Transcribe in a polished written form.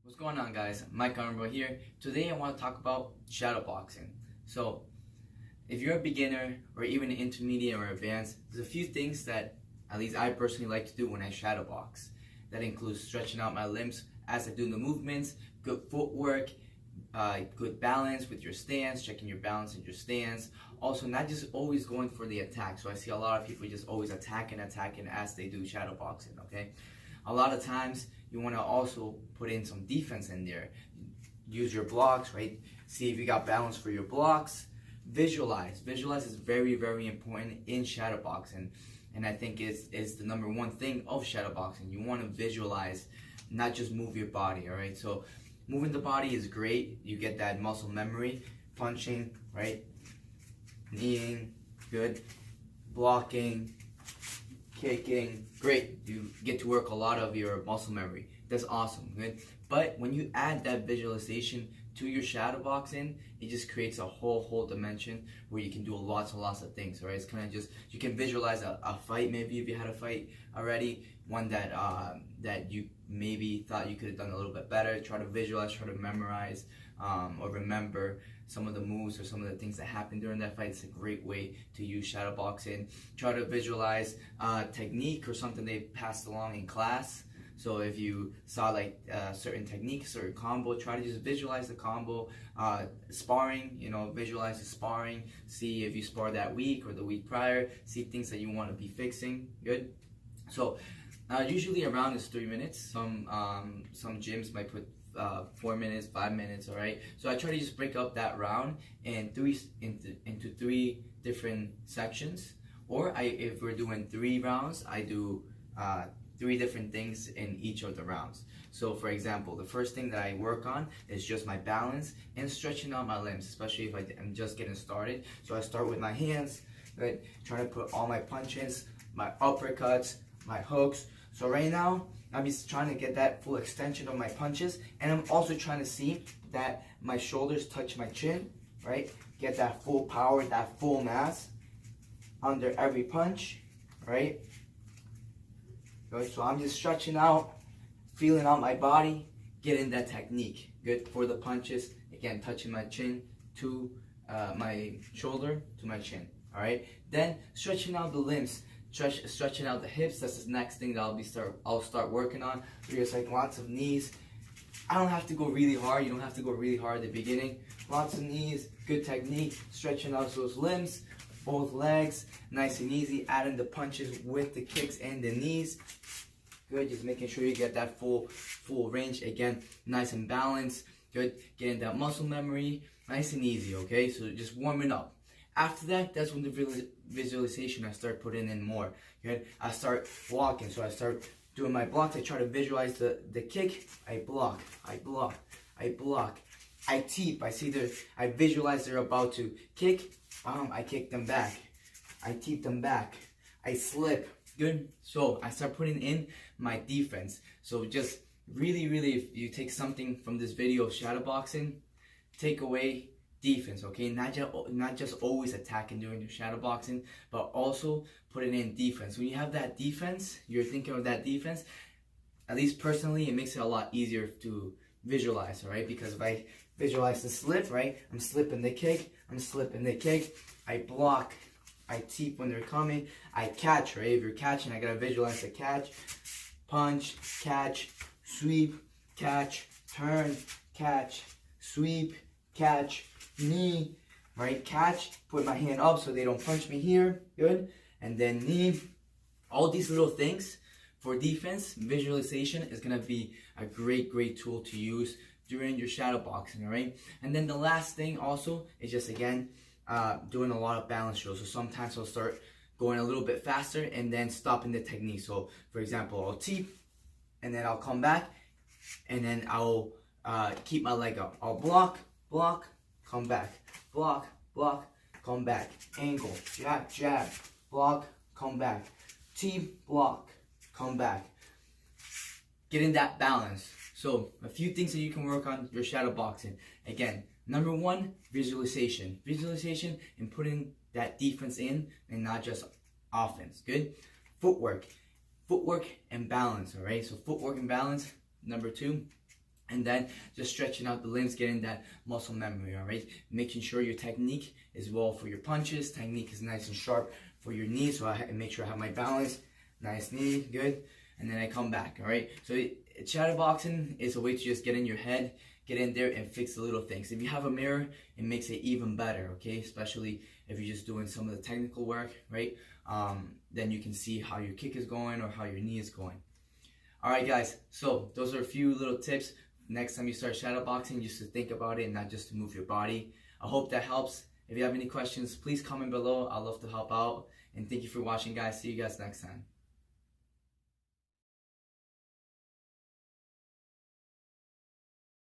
What's going on, guys? Mike Honorable here. Today I want to talk about shadowboxing. So if you're a beginner or even an intermediate or advanced, there's a few things that at least I personally like to do when I shadowbox. That includes stretching out my limbs as I do the movements, good footwork, good balance with your stance, checking your balance and your stance. Also, not just always going for the attack. So I see a lot of people just always attacking as they do shadowboxing, okay? A lot of times you want to also put in some defense in there. Use your blocks, right? See if you got balance for your blocks. Visualize is very, very important in shadowboxing, and I think it's the number one thing of shadowboxing. You want to visualize, not just move your body. All right, so moving the body is great. You get that muscle memory. Punching, right? Kneeing, good. Blocking, kicking, great. You get to work a lot of your muscle memory. That's awesome, good. But when you add that visualization to your shadowboxing, it just creates a whole dimension where you can do lots and lots of things. Right? It's kind of just, you can visualize a fight. Maybe if you had a fight already, one that that you maybe thought you could have done a little bit better. Try to visualize, try to memorize, or remember some of the moves or some of the things that happened during that fight. It's a great way to use shadowboxing. Try to visualize technique or something they passed along in class. So if you saw like certain techniques or combo, try to just visualize the combo. Sparring, visualize the sparring. See if you spar that week or the week prior. See things that you want to be fixing. Good. So usually a round is 3 minutes. Some gyms might put 4 minutes, 5 minutes. All right. So I try to just break up that round into three different sections. Or if we're doing 3 rounds, I do 3 different things in each of the rounds. So for example, the first thing that I work on is just my balance and stretching out my limbs, especially if I'm just getting started. So I start with my hands, right? Trying to put all my punches, my uppercuts, my hooks. So right now, I'm just trying to get that full extension of my punches, and I'm also trying to see that my shoulders touch my chin, right? Get that full power, that full mass under every punch, right? Good. So I'm just stretching out, feeling out my body, getting that technique. Good for the punches. Again, touching my chin to my shoulder to my chin. All right. Then stretching out the limbs, stretching out the hips. That's the next thing that I'll start working on. There's like lots of knees. I don't have to go really hard. You don't have to go really hard at the beginning. Lots of knees, good technique, stretching out those limbs. Both legs, nice and easy, adding the punches with the kicks and the knees. Good, just making sure you get that full range. Again, nice and balanced. Good, getting that muscle memory, nice and easy, okay? So just warming up. After that, that's when the visualization, I start putting in more. Good, I start walking, so I start doing my blocks. I try to visualize the kick. I block, I block, I block. I teep, I visualize they're about to kick. I kick them back. I teep them back. I slip. Good. So I start putting in my defense. So just really, if you take something from this video of shadowboxing, take away defense, okay? Not just always attacking during your shadowboxing, but also putting in defense. When you have that defense, you're thinking of that defense, at least personally, it makes it a lot easier to visualize, all right? Because if I visualize the slip, right? I'm slipping the kick. I'm slipping the kick. I block. I teep when they're coming. I catch, right? If you're catching, I gotta visualize the catch. Punch, catch, sweep, catch, turn, catch, sweep, catch, knee, right? Catch, put my hand up so they don't punch me here. Good. And then knee. All these little things for defense, visualization is gonna be a great tool to use during your shadowboxing, all right? And then the last thing also is just, again, doing a lot of balance drills. So sometimes I'll start going a little bit faster and then stopping the technique. So for example, I'll teep and then I'll come back and then I'll keep my leg up. I'll block, come back, block, come back, angle, jab, block, come back, teep, block, come back. Getting that balance. So a few things that you can work on your shadowboxing. Again, number 1, visualization. Visualization and putting that defense in and not just offense. Good. Footwork and balance. All right. So footwork and balance. Number 2 And then just stretching out the limbs, getting that muscle memory, all right? Making sure your technique is well for your punches, technique is nice and sharp for your knees, so I make sure I have my balance, nice knee, good, and then I come back, all right? So shadowboxing is a way to just get in your head, get in there and fix the little things. If you have a mirror, it makes it even better, okay? Especially if you're just doing some of the technical work, right? Then you can see how your kick is going or how your knee is going. All right, guys, so those are a few little tips. Next time you start shadowboxing, just to think about it and not just to move your body. I hope that helps. If you have any questions, please comment below. I'd love to help out. And thank you for watching, guys. See you guys next time.